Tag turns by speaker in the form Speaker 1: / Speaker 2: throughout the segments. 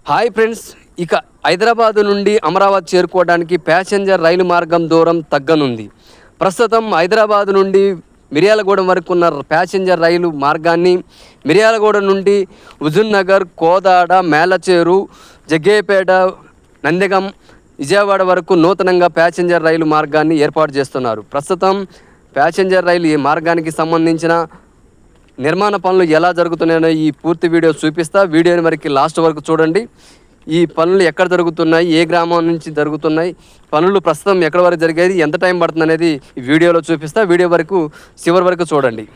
Speaker 1: Hi friends, ఇక హైదరాబాదు నుండి అమరావతి చేరుకోవడానికి ప్యాసింజర్ రైలు మార్గం దూరం తగ్గనుంది. ప్రస్తుతం హైదరాబాదు నుండి మిర్యాలగూడెం వరకు ఉన్న ప్యాసింజర్ రైలు మార్గాన్ని మిర్యాలగూడెం నుండి హుజూర్నగర్, కోదాడ, మేలచేరు, జగ్గయ్యపేట, నందిగం, విజయవాడ వరకు నూతనంగా ప్యాసింజర్ రైలు మార్గాన్ని ఏర్పాటు చేస్తున్నారు. ప్రస్తుతం ప్యాసింజర్ రైలు ఈ మార్గానికి సంబంధించిన నిర్మాణ పనులు ఎలా జరుగుతున్నాయో ఈ పూర్తి వీడియో చూపిస్తా. వీడియోని వరకు లాస్ట్ వరకు చూడండి. ఈ పనులు ఎక్కడ జరుగుతున్నాయి, ఏ గ్రామం నుంచి జరుగుతున్నాయి, పనులు ప్రస్తుతం ఎక్కడ వరకు జరిగేది, ఎంత టైం పడుతుంది అనేది ఈ వీడియోలో చూపిస్తా. వీడియో వరకు చివరి వరకు చూడండి.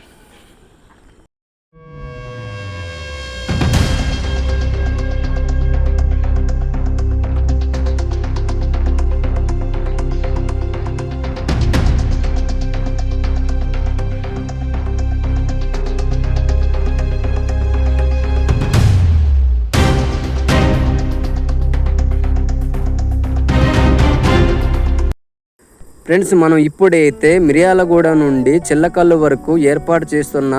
Speaker 1: ఫ్రెండ్స్, మనం ఇప్పుడైతే మిర్యాలగూడ నుండి చిల్లకల్లు వరకు ఏర్పాటు చేస్తున్న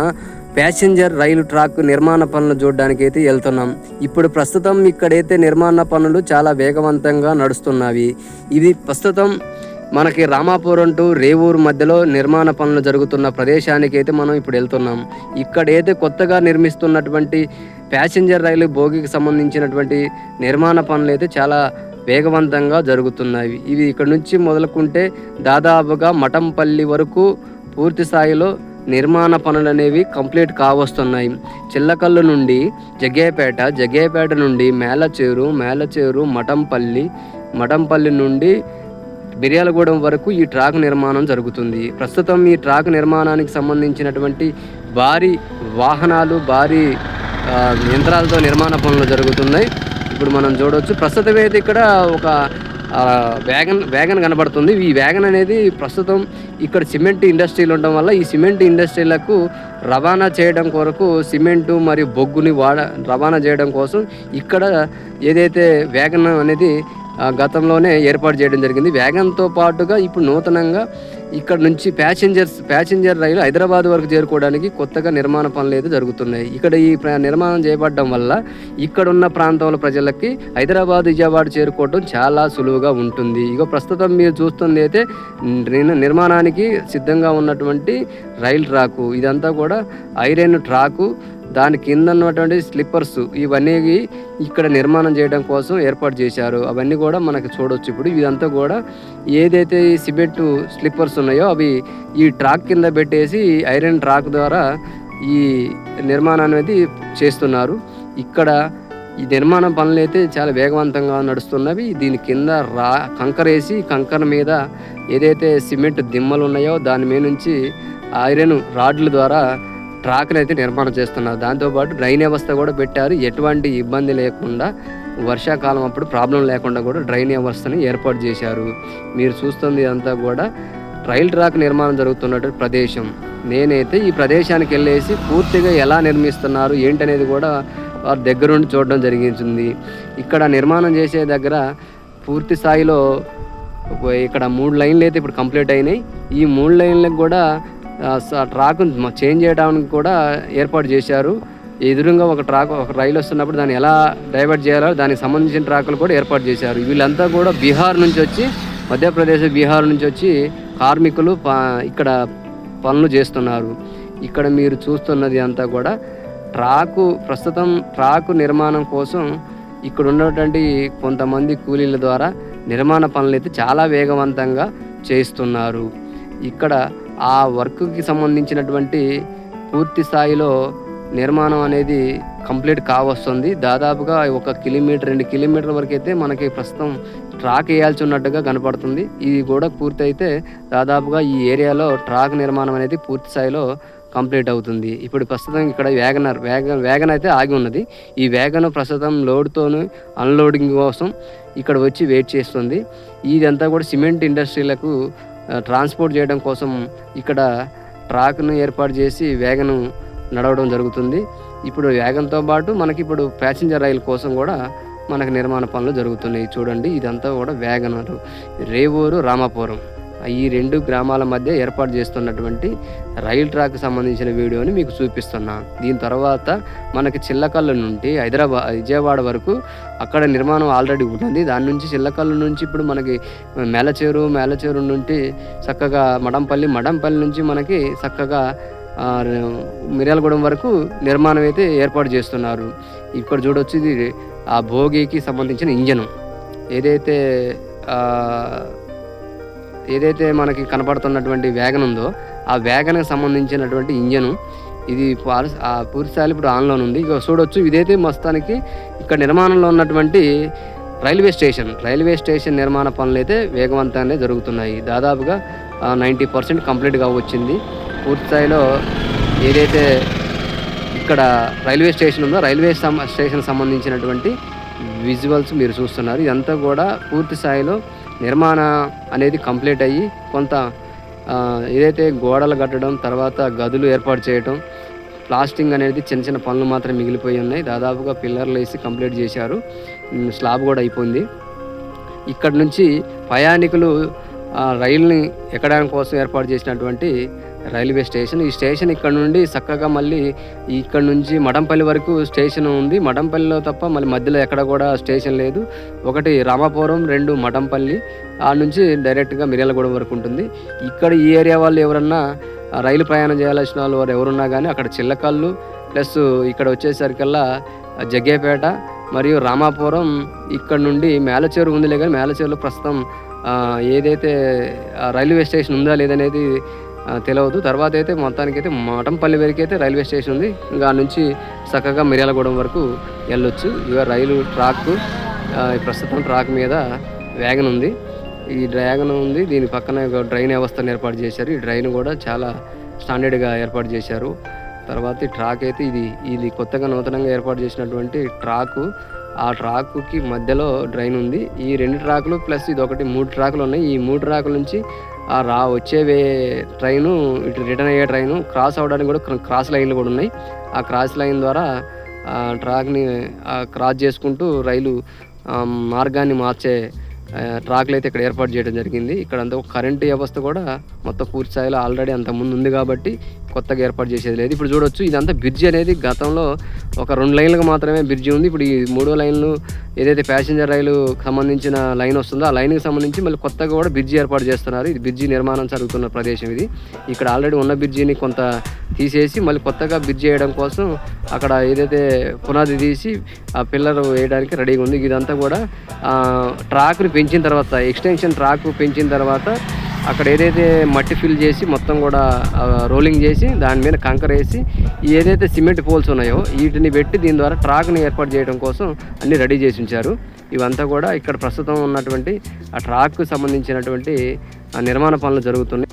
Speaker 1: ప్యాసింజర్ రైలు ట్రాక్ నిర్మాణ పనులు చూడడానికి అయితే వెళ్తున్నాం. ఇప్పుడు ప్రస్తుతం ఇక్కడైతే నిర్మాణ పనులు చాలా వేగవంతంగా నడుస్తున్నవి. ఇది ప్రస్తుతం మనకి రామాపురం టు రేవూరు మధ్యలో నిర్మాణ పనులు జరుగుతున్న ప్రదేశానికి అయితే మనం ఇప్పుడు వెళ్తున్నాం. ఇక్కడైతే కొత్తగా నిర్మిస్తున్నటువంటి ప్యాసింజర్ రైలు బోగికి సంబంధించినటువంటి నిర్మాణ పనులు అయితే చాలా వేగవంతంగా జరుగుతున్నాయి. ఇవి ఇక్కడ నుంచి మొదలుకుంటే దాదాపుగా మఠంపల్లి వరకు పూర్తి స్థాయిలో నిర్మాణ పనులు అనేవి కంప్లీట్ కావస్తున్నాయి. చిల్లకల్లు నుండి జగ్గయ్యపేట నుండి మేలచేరు, మఠంపల్లి నుండి మిర్యాలగూడెం వరకు ఈ ట్రాక్ నిర్మాణం జరుగుతుంది. ప్రస్తుతం ఈ ట్రాక్ నిర్మాణానికి సంబంధించినటువంటి భారీ వాహనాలు, భారీ యంత్రాలతో నిర్మాణ పనులు జరుగుతున్నాయి. ఇప్పుడు మనం చూడవచ్చు. ప్రస్తుతం అయితే ఇక్కడ ఒక వ్యాగన్ కనబడుతుంది. ఈ వ్యాగన్ అనేది ప్రస్తుతం ఇక్కడ సిమెంట్ ఇండస్ట్రీలు ఉండడం వల్ల ఈ సిమెంట్ ఇండస్ట్రీలకు రవాణా చేయడం కొరకు సిమెంటు మరియు బొగ్గుని రవాణా చేయడం కోసం ఇక్కడ ఏదైతే వ్యాగన్ అనేది గతంలోనే ఏర్పాటు చేయడం జరిగింది. వ్యాగన్తో పాటుగా ఇప్పుడు నూతనంగా ఇక్కడ నుంచి ప్యాసింజర్ రైలు హైదరాబాద్ వరకు చేరుకోవడానికి కొత్తగా నిర్మాణ పనులు అయితే జరుగుతున్నాయి. ఇక్కడ ఈ నిర్మాణం చేయబడడం వల్ల ఇక్కడున్న ప్రాంతంలో ప్రజలకి హైదరాబాద్, విజయవాడ చేరుకోవడం చాలా సులువుగా ఉంటుంది. ఇక ప్రస్తుతం మీరు చూస్తుంది అయితే నిర్మాణానికి సిద్ధంగా ఉన్నటువంటి రైలు ట్రాకు. ఇదంతా కూడా ఐరన్ ట్రాకు. దాని కింద ఉన్నటువంటి స్లిప్పర్స్ ఇవన్నీ ఇక్కడ నిర్మాణం చేయడం కోసం ఏర్పాటు చేశారు. అవన్నీ కూడా మనకు చూడవచ్చు. ఇప్పుడు ఇదంతా కూడా ఏదైతే ఈ సిమెంట్ స్లిప్పర్స్ ఉన్నాయో అవి ఈ ట్రాక్ కింద పెట్టేసి ఐరన్ ట్రాక్ ద్వారా ఈ నిర్మాణం అనేది చేస్తున్నారు. ఇక్కడ ఈ నిర్మాణ పనులు అయితే చాలా వేగవంతంగా నడుస్తున్నవి. దీని కింద కంకర మీద ఏదైతే సిమెంట్ దిమ్మలు ఉన్నాయో దాని మీద నుంచి ఐరన్ రాడ్ల ద్వారా ట్రాక్ని అయితే నిర్మాణం చేస్తున్నారు. దాంతోపాటు డ్రైన్ వ్యవస్థ కూడా పెట్టారు. ఎటువంటి ఇబ్బంది లేకుండా, వర్షాకాలం అప్పుడు ప్రాబ్లం లేకుండా కూడా డ్రైన్ వ్యవస్థని ఏర్పాటు చేశారు. మీరు చూస్తుంది అంతా కూడా రైల్ ట్రాక్ నిర్మాణం జరుగుతున్నటువంటి ప్రదేశం. నేనైతే ఈ ప్రదేశానికి వెళ్ళేసి పూర్తిగా ఎలా నిర్మిస్తున్నారు ఏంటనేది కూడా వారి దగ్గరుండి చూడడం జరిగింది. ఇక్కడ నిర్మాణం చేసే దగ్గర పూర్తి స్థాయిలో ఇక్కడ 3 లైన్లు అయితే ఇప్పుడు కంప్లీట్ అయినాయి. ఈ 3 లైన్లకు కూడా ట్రాక్ చేంజ్ చేయడానికి కూడా ఏర్పాటు చేశారు. ఎదురుగా ఒక రైలు వస్తున్నప్పుడు దాన్ని ఎలా డైవర్ట్ చేయాలో దానికి సంబంధించిన ట్రాకులు కూడా ఏర్పాటు చేశారు. వీళ్ళంతా కూడా మధ్యప్రదేశ్, బీహార్ నుంచి వచ్చి కార్మికులు ఇక్కడ పనులు చేస్తున్నారు. ఇక్కడ మీరు చూస్తున్నది అంతా కూడా ప్రస్తుతం ట్రాకు నిర్మాణం కోసం ఇక్కడ ఉన్నటువంటి కొంతమంది కూలీల ద్వారా నిర్మాణ పనులు అయితే చాలా వేగవంతంగా చేస్తున్నారు. ఇక్కడ ఆ వర్క్కి సంబంధించినటువంటి పూర్తి స్థాయిలో నిర్మాణం అనేది కంప్లీట్ కావస్తుంది. దాదాపుగా 1 కిలోమీటర్ 2 కిలోమీటర్ల వరకు అయితే మనకి ప్రస్తుతం ట్రాక్ వేయాల్సి ఉన్నట్టుగా కనపడుతుంది. ఇది కూడా పూర్తి అయితే దాదాపుగా ఈ ఏరియాలో ట్రాక్ నిర్మాణం అనేది పూర్తి స్థాయిలో కంప్లీట్ అవుతుంది. ఇప్పుడు ప్రస్తుతం ఇక్కడ వ్యాగన్ అయితే ఆగి ఉన్నది. ఈ వ్యాగన్ ప్రస్తుతం లోడ్తోను అన్లోడింగ్ కోసం ఇక్కడ వచ్చి వెయిట్ చేస్తుంది. ఇదంతా కూడా సిమెంట్ ఇండస్ట్రీలకు ట్రాన్స్పోర్ట్ చేయడం కోసం ఇక్కడ ట్రాక్ను ఏర్పాటు చేసి వ్యాగన్ నడవడం జరుగుతుంది. ఇప్పుడు వ్యాగన్తో పాటు మనకి ఇప్పుడు ప్యాసింజర్ రైలు కోసం కూడా మనకు నిర్మాణ పనులు జరుగుతున్నాయి. చూడండి, ఇదంతా కూడా వ్యాగనరు రేవూరు రామాపురం ఈ 2 గ్రామాల మధ్య ఏర్పాటు చేస్తున్నటువంటి రైలు ట్రాక్కి సంబంధించిన వీడియోని మీకు చూపిస్తున్నా. దీని తర్వాత మనకి చిల్లకల్లు నుండి విజయవాడ వరకు అక్కడ నిర్మాణం ఆల్రెడీ ఉంటుంది. దాని నుంచి చిల్లకల్లు నుంచి ఇప్పుడు మనకి మేలచేరు నుండి చక్కగా మడంపల్లి నుంచి మనకి చక్కగా మిర్యాలగూడెం వరకు నిర్మాణం అయితే ఏర్పాటు చేస్తున్నారు. ఇక్కడ చూడొచ్చు, ఇది ఆ భోగికి సంబంధించిన ఇంజను ఏదైతే మనకి కనపడుతున్నటువంటి వ్యాగన్ ఉందో ఆ వ్యాగన్కి సంబంధించినటువంటి ఇంజను. ఇది పూర్తిస్థాయిలో ఇప్పుడు ఆన్లో ఉంది. ఇక చూడొచ్చు, ఇదైతే మొత్తానికి ఇక్కడ నిర్మాణంలో ఉన్నటువంటి రైల్వే స్టేషన్ నిర్మాణ పనులు అయితే వేగవంతంగానే జరుగుతున్నాయి. దాదాపుగా 90% కంప్లీట్గా వచ్చింది. పూర్తిస్థాయిలో ఏదైతే ఇక్కడ రైల్వే స్టేషన్ ఉందో రైల్వే స్టేషన్ సంబంధించినటువంటి విజువల్స్ మీరు చూస్తున్నారు. ఇదంతా కూడా పూర్తి స్థాయిలో నిర్మాణం అనేది కంప్లీట్ అయ్యి కొంత ఏదైతే గోడలు కట్టడం, తర్వాత గదులు ఏర్పాటు చేయడం, ప్లాస్టింగ్ అనేది చిన్న పనులు మాత్రం మిగిలిపోయి ఉన్నాయి. దాదాపుగా పిల్లర్లు వేసి కంప్లీట్ చేశారు. స్లాబ్ కూడా అయిపోయింది. ఇక్కడ నుంచి ప్రయాణికులు రైలుని ఎక్కడానికి కోసం ఏర్పాటు చేసినటువంటి రైల్వే స్టేషన్. ఈ స్టేషన్ ఇక్కడ నుండి చక్కగా మళ్ళీ ఇక్కడ నుంచి మడంపల్లి వరకు స్టేషన్ ఉంది. మడంపల్లిలో తప్ప మళ్ళీ మధ్యలో ఎక్కడ కూడా స్టేషన్ లేదు. 1 రామాపురం, 2 మడంపల్లి, ఆ నుంచి డైరెక్ట్గా మిర్యాలగూడెం వరకు ఉంటుంది. ఇక్కడ ఈ ఏరియా వాళ్ళు ఎవరన్నా రైలు ప్రయాణం చేయాల్సిన వాళ్ళు ఎవరున్నా కానీ అక్కడ చిల్లకల్లు ప్లస్ ఇక్కడ వచ్చేసరికల్లా జగ్గేపేట మరియు రామాపురం, ఇక్కడ నుండి మేలచేరు ఉందిలే కానీ మేలచేరులో ప్రస్తుతం ఏదైతే రైల్వే స్టేషన్ ఉందా లేదనేది తెలియదు. తర్వాత అయితే మొత్తానికైతే మఠంపల్లి వరకు అయితే రైల్వే స్టేషన్ ఉంది. ఇంకా నుంచి చక్కగా మిర్యాలగూడెం వరకు వెళ్ళొచ్చు. ఇక రైలు ట్రాక్ ప్రస్తుతం ట్రాక్ మీద వ్యాగన్ ఉంది. ఈ డ్రాగన్ ఉంది, దీని పక్కన ఒక డ్రైన్ వ్యవస్థను ఏర్పాటు చేశారు. ఈ డ్రైన్ కూడా చాలా స్టాండర్డ్గా ఏర్పాటు చేశారు. తర్వాత ఈ ట్రాక్ అయితే ఇది కొత్తగా నూతనంగా ఏర్పాటు చేసినటువంటి ట్రాకు. ఆ ట్రాక్కి మధ్యలో డ్రైన్ ఉంది. ఈ 2 ట్రాకులు ప్లస్ ఇది ఒకటి 3 ట్రాకులు ఉన్నాయి. ఈ 3 ట్రాకుల నుంచి వచ్చే ట్రైను ఇటు రిటర్న్ అయ్యే ట్రైను క్రాస్ అవ్వడానికి కూడా క్రాస్ లైన్లు కూడా ఉన్నాయి. ఆ క్రాస్ లైన్ ద్వారా ట్రాక్ని క్రాస్ చేసుకుంటూ రైలు మార్గాన్ని మార్చే ట్రాక్లు అయితే ఇక్కడ ఏర్పాటు చేయడం జరిగింది. ఇక్కడ అంతా కరెంటు వ్యవస్థ కూడా మొత్తం పూర్తి స్థాయిలో ఆల్రెడీ అంత ముందు ఉంది కాబట్టి కొత్తగా ఏర్పాటు చేసేది లేదు. ఇప్పుడు చూడొచ్చు, ఇదంతా బ్రిడ్జి అనేది గతంలో ఒక 2 లైన్లకు మాత్రమే బ్రిడ్జి ఉంది. ఇప్పుడు ఈ 3వ లైన్లు ఏదైతే ప్యాసింజర్ రైలు సంబంధించిన లైన్ వస్తుందో ఆ లైన్కి సంబంధించి మళ్ళీ కొత్తగా కూడా బ్రిడ్జి ఏర్పాటు చేస్తున్నారు. ఇది బ్రిడ్జి నిర్మాణం జరుగుతున్న ప్రదేశం ఇది. ఇక్కడ ఆల్రెడీ ఉన్న బ్రిడ్జిని కొంత తీసేసి మళ్ళీ కొత్తగా బ్రిడ్జి వేయడం కోసం అక్కడ ఏదైతే పునాది తీసి ఆ పిల్లర్ వేయడానికి రెడీగా ఉంది. ఇదంతా కూడా ట్రాక్ని పెంచిన తర్వాత, ఎక్స్టెన్షన్ ట్రాక్ పెంచిన తర్వాత అక్కడ ఏదైతే మట్టి ఫిల్ చేసి మొత్తం కూడా రోలింగ్ చేసి దాని మీద కంకర వేసి ఏదైతే సిమెంట్ పోల్స్ ఉన్నాయో వీటిని పెట్టి దీని ద్వారా ట్రాక్ని ఏర్పాటు చేయడం కోసం అన్నీ రెడీ చేసి ఉంచారు. ఇవంతా కూడా ఇక్కడ ప్రస్తుతం ఉన్నటువంటి ఆ ట్రాక్కు సంబంధించినటువంటి నిర్మాణ పనులు జరుగుతున్నాయి.